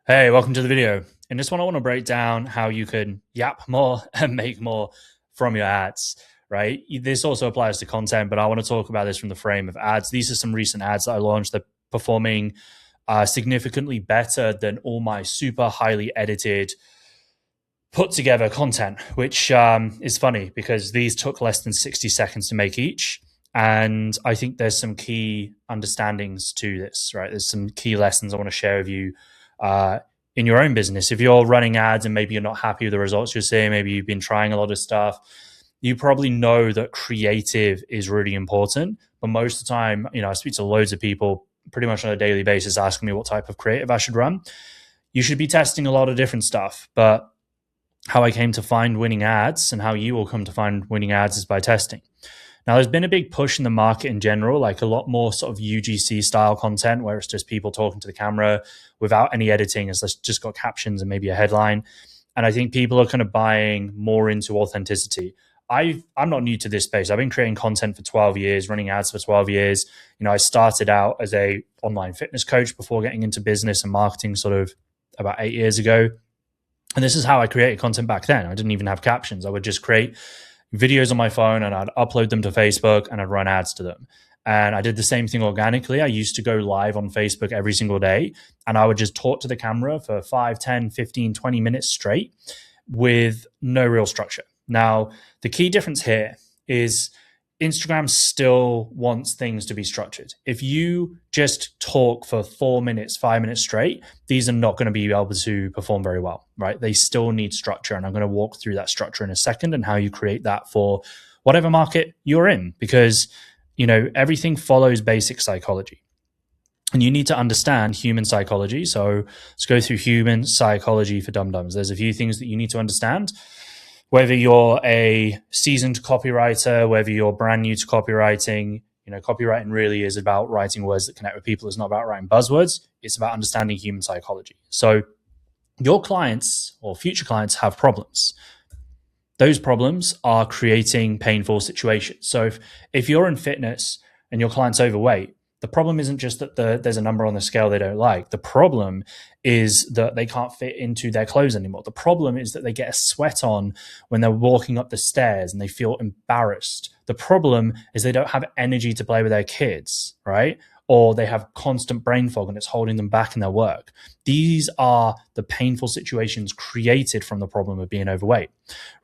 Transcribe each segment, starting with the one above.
Hey, welcome to the video. In this one, I want to break down how you can yap more and make more from your ads, right? This also applies to content, but I want to talk about this from the frame of ads. These are some recent ads that I launched that are performing significantly better than all my super highly edited, put together content, which is funny because these took less than 60 seconds to make each. And I think there's some key understandings to this, right? There's some key lessons I want to share with you uh, in your own business. If you're running ads and maybe you're not happy with the results you're seeing, maybe you've been trying a lot of stuff, you probably know that creative is really important. But most of the time, I speak to loads of people pretty much on a daily basis asking me what type of creative I should run. You should be testing a lot of different stuff, but how I came to find winning ads and how you will come to find winning ads is by testing. Now, there's been a big push in the market in general, like a lot more sort of UGC style content where it's just people talking to the camera without any editing. It's just got captions and maybe a headline. And I think people are kind of buying more into authenticity. I'm not new to this space. I've been creating content for 12 years, running ads for 12 years. I started out as a online fitness coach before getting into business and marketing sort of about 8 years ago. And this is how I created content back then. I didn't even have captions. I would just create videos on my phone and I'd upload them to Facebook and I'd run ads to them. And I did the same thing organically. I used to go live on Facebook every single day and I would just talk to the camera for 5, 10, 15, 20 minutes straight with no real structure. Now, the key difference here is Instagram still wants things to be structured. If you just talk for 4 minutes, 5 minutes straight, these are not going to be able to perform very well, right? They still need structure. And I'm going to walk through that structure in a second and how you create that for whatever market you're in, because, everything follows basic psychology. And you need to understand human psychology. So let's go through human psychology for dum-dums. There's a few things that you need to understand. Whether you're a seasoned copywriter, whether you're brand new to copywriting, copywriting really is about writing words that connect with people. It's not about writing buzzwords. It's about understanding human psychology. So your clients or future clients have problems. Those problems are creating painful situations. So if you're in fitness and your client's overweight, the problem isn't just that there's a number on the scale they don't like. The problem is that they can't fit into their clothes anymore. The problem is that they get a sweat on when they're walking up the stairs and they feel embarrassed. The problem is they don't have energy to play with their kids, right? Or they have constant brain fog and it's holding them back in their work. These are the painful situations created from the problem of being overweight,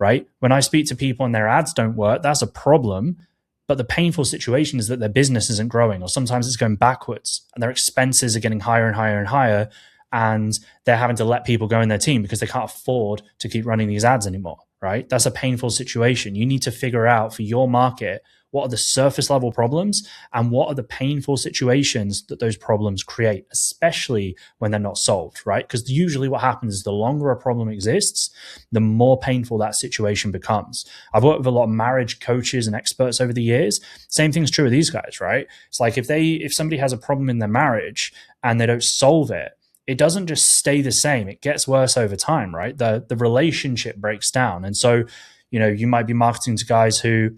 right? When I speak to people and their ads don't work, that's a problem. But the painful situation is that their business isn't growing, or sometimes it's going backwards and their expenses are getting higher and higher and higher. And they're having to let people go in their team because they can't afford to keep running these ads anymore, right? That's a painful situation. You need to figure out for your market, what are the surface level problems and what are the painful situations that those problems create, especially when they're not solved, right? Because usually what happens is the longer a problem exists, the more painful that situation becomes. I've worked with a lot of marriage coaches and experts over the years. Same thing's true with these guys, right? It's like if somebody has a problem in their marriage and they don't solve it, it doesn't just stay the same. It gets worse over time, right? The relationship breaks down. And so, you might be marketing to guys who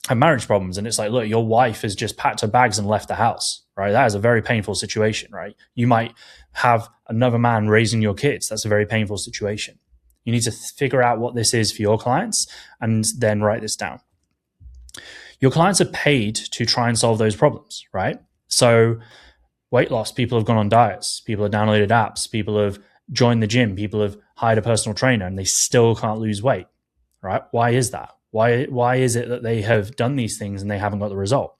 have marriage problems and it's like, look, your wife has just packed her bags and left the house, right? That is a very painful situation, right? You might have another man raising your kids. That's a very painful situation. You need to figure out what this is for your clients and then write this down. Your clients are paid to try and solve those problems, right? So weight loss, people have gone on diets, people have downloaded apps, people have joined the gym, people have hired a personal trainer and they still can't lose weight, right? Why is that? Why is it that they have done these things and they haven't got the result?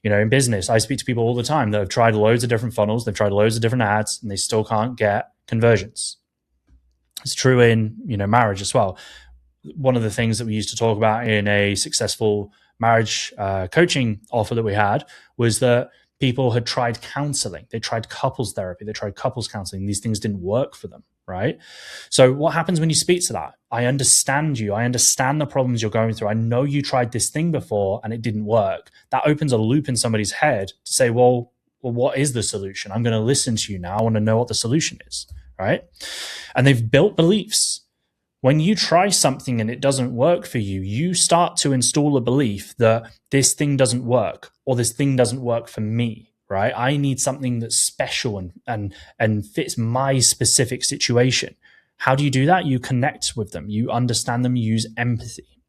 In business, I speak to people all the time that have tried loads of different funnels, they've tried loads of different ads and they still can't get conversions. It's true in, marriage as well. One of the things that we used to talk about in a successful marriage coaching offer that we had was that people had tried counseling. They tried couples therapy. They tried couples counseling. These things didn't work for them, right? So what happens when you speak to that? I understand you. I understand the problems you're going through. I know you tried this thing before and it didn't work. That opens a loop in somebody's head to say, well, what is the solution? I'm going to listen to you now. I want to know what the solution is, right? And they've built beliefs. When you try something and it doesn't work for you, you start to install a belief that this thing doesn't work or this thing doesn't work for me, right? I need something that's special and fits my specific situation. How do you do that? You connect with them, you understand them, you use empathy.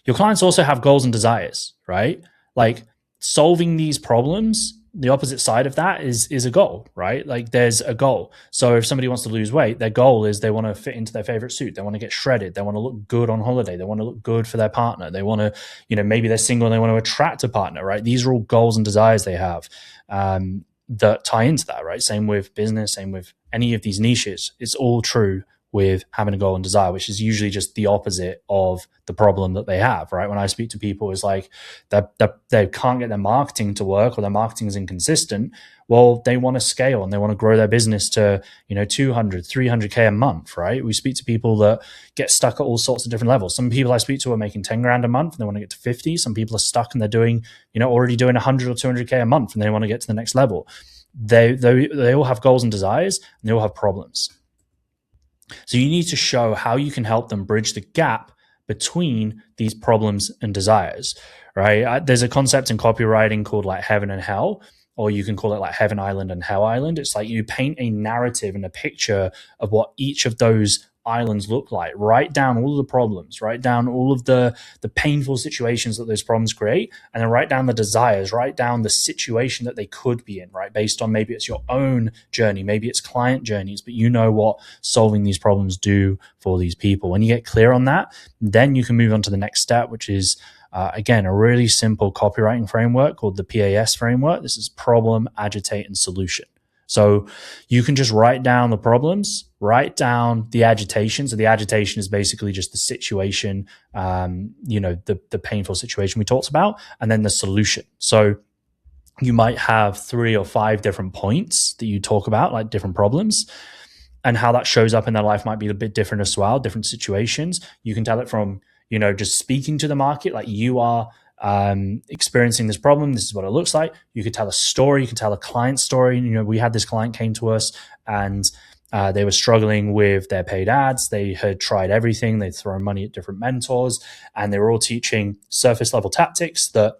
Your clients also have goals and desires, right? Like solving these problems, the opposite side of that is a goal, right? Like there's a goal. So if somebody wants to lose weight, their goal is they want to fit into their favorite suit. They want to get shredded. They want to look good on holiday. They want to look good for their partner. They want to, maybe they're single and they want to attract a partner, right? These are all goals and desires they have that tie into that, right? Same with business, same with any of these niches. It's all true with having a goal and desire, which is usually just the opposite of the problem that they have, right? When I speak to people, it's like they can't get their marketing to work, or their marketing is inconsistent. Well, they want to scale and they want to grow their business to, 200, 300K a month, right? We speak to people that get stuck at all sorts of different levels. Some people I speak to are making 10 grand a month and they want to get to 50. Some people are stuck and they're doing, already doing 100 or 200K a month and they want to get to the next level. They all have goals and desires, and they all have problems. So you need to show how you can help them bridge the gap between these problems and desires, right? There's a concept in copywriting called like heaven and hell, or you can call it like heaven island and hell island. It's like you paint a narrative and a picture of what each of those islands look like. Write down all of the problems, write down all of the painful situations that those problems create, and then write down the desires, write down the situation that they could be in, right? Based on maybe it's your own journey, maybe it's client journeys, but you know what solving these problems do for these people. When you get clear on that, then you can move on to the next step, which is again, a really simple copywriting framework called the PAS framework. This is problem, agitate, and solution. So you can just write down the problems, write down the agitation. So the agitation is basically just the situation, the painful situation we talked about, and then the solution. So you might have 3 or 5 different points that you talk about, like different problems, and how that shows up in their life might be a bit different as well, different situations. You can tell it from, just speaking to the market, like you are experiencing this problem. This is what it looks like. You could tell a story. You could tell a client story. We had this client came to us and they were struggling with their paid ads. They had tried everything. They'd thrown money at different mentors, and they were all teaching surface level tactics that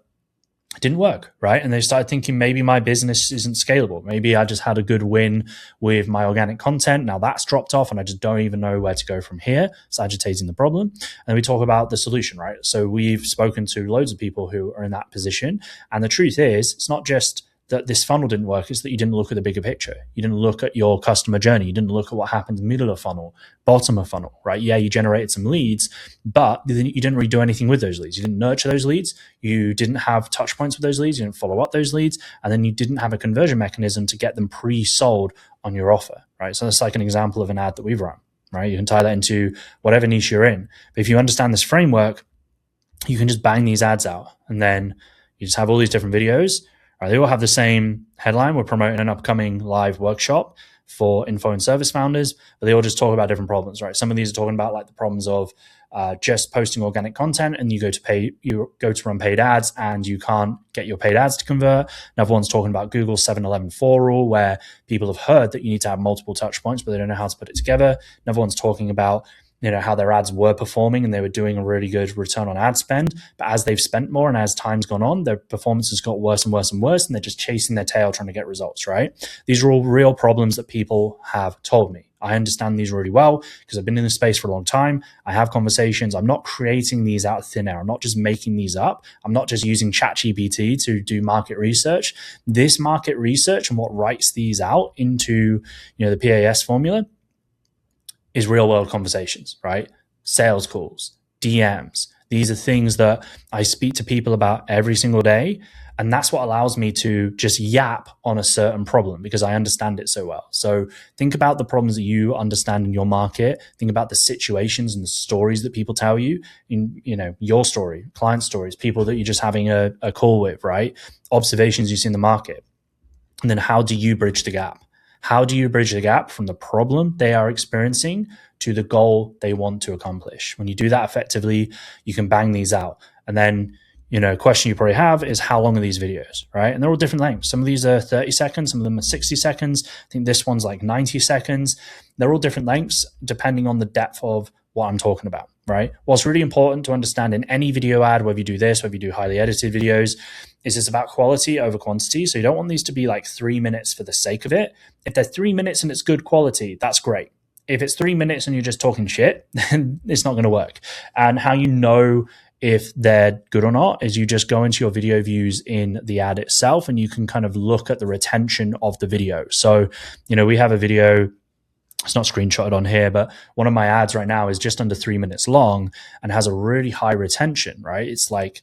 didn't work, right? And they started thinking, maybe my business isn't scalable. Maybe I just had a good win with my organic content. Now that's dropped off and I just don't even know where to go from here. It's agitating the problem. And we talk about the solution, right? So we've spoken to loads of people who are in that position. And the truth is, it's not just that this funnel didn't work, is that you didn't look at the bigger picture. You didn't look at your customer journey. You didn't look at what happened middle of funnel, bottom of funnel, right? Yeah, you generated some leads, but you didn't really do anything with those leads. You didn't nurture those leads. You didn't have touch points with those leads. You didn't follow up those leads. And then you didn't have a conversion mechanism to get them pre-sold on your offer, right? So that's like an example of an ad that we've run, right? You can tie that into whatever niche you're in. But if you understand this framework, you can just bang these ads out, and then you just have all these different videos. They all have the same headline. We're promoting an upcoming live workshop for info and service founders, but they all just talk about different problems, right? Some of these are talking about like the problems of just posting organic content, and you go to run paid ads and you can't get your paid ads to convert. Another one's talking about Google's 7-11-4 rule, where people have heard that you need to have multiple touch points, but they don't know how to put it together. Another one's talking about how their ads were performing and they were doing a really good return on ad spend. But as they've spent more and as time's gone on, their performance has got worse and worse and worse, and they're just chasing their tail trying to get results, right? These are all real problems that people have told me. I understand these really well because I've been in this space for a long time. I have conversations. I'm not creating these out of thin air. I'm not just making these up. I'm not just using ChatGPT to do market research. This market research and what writes these out into the PAS formula is real world conversations, right? Sales calls, DMs. These are things that I speak to people about every single day. And that's what allows me to just yap on a certain problem because I understand it so well. So think about the problems that you understand in your market. Think about the situations and the stories that people tell you in, your story, client stories, people that you're just having a call with, right? Observations you see in the market. And then how do you bridge the gap? How do you bridge the gap from the problem they are experiencing to the goal they want to accomplish? When you do that effectively, you can bang these out. And then, a question you probably have is, how long are these videos, right? And they're all different lengths. Some of these are 30 seconds. Some of them are 60 seconds. I think this one's like 90 seconds. They're all different lengths depending on the depth of what I'm talking about, right? What's really important to understand in any video ad, whether you do this, whether you do highly edited videos, is it's about quality over quantity. So you don't want these to be like 3 minutes for the sake of it. If they're 3 minutes and it's good quality, that's great. If it's 3 minutes and you're just talking shit, then it's not going to work. And how you know if they're good or not is you just go into your video views in the ad itself and you can kind of look at the retention of the video. So, we have a video, it's not screenshotted on here, but one of my ads right now is just under 3 minutes long and has a really high retention, right? It's like,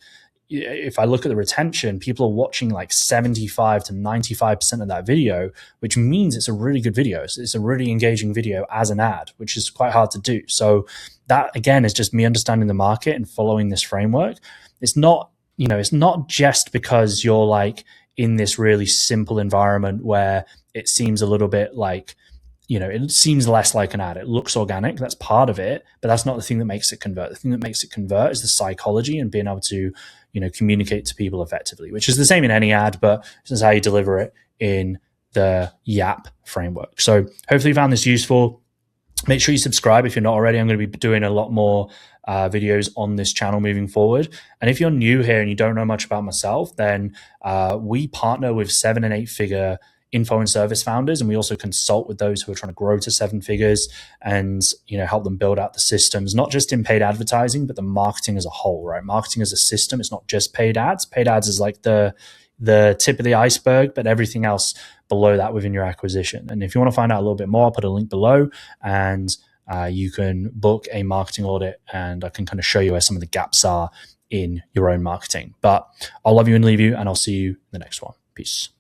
if I look at the retention, people are watching like 75 to 95% of that video, which means it's a really good video. It's a really engaging video as an ad, which is quite hard to do. So that again is just me understanding the market and following this framework. It's not just because you're like in this really simple environment where it seems a little bit like, it seems less like an ad. It looks organic. That's part of it, but that's not the thing that makes it convert. The thing that makes it convert is the psychology and being able to, communicate to people effectively, which is the same in any ad, but this is how you deliver it in the YAP framework. So hopefully you found this useful. Make sure you subscribe if you're not already. I'm going to be doing a lot more videos on this channel moving forward. And if you're new here and you don't know much about myself, then we partner with 7 and 8 figure info and service founders, and we also consult with those who are trying to grow to 7 figures and help them build out the systems, not just in paid advertising, but the marketing as a whole, right? Marketing as a system. It's not just paid ads. Paid ads is like the tip of the iceberg, but everything else below that within your acquisition. And if you want to find out a little bit more, I'll put a link below, and you can book a marketing audit and I can kind of show you where some of the gaps are in your own marketing. But I'll love you and leave you, and I'll see you in the next one. Peace.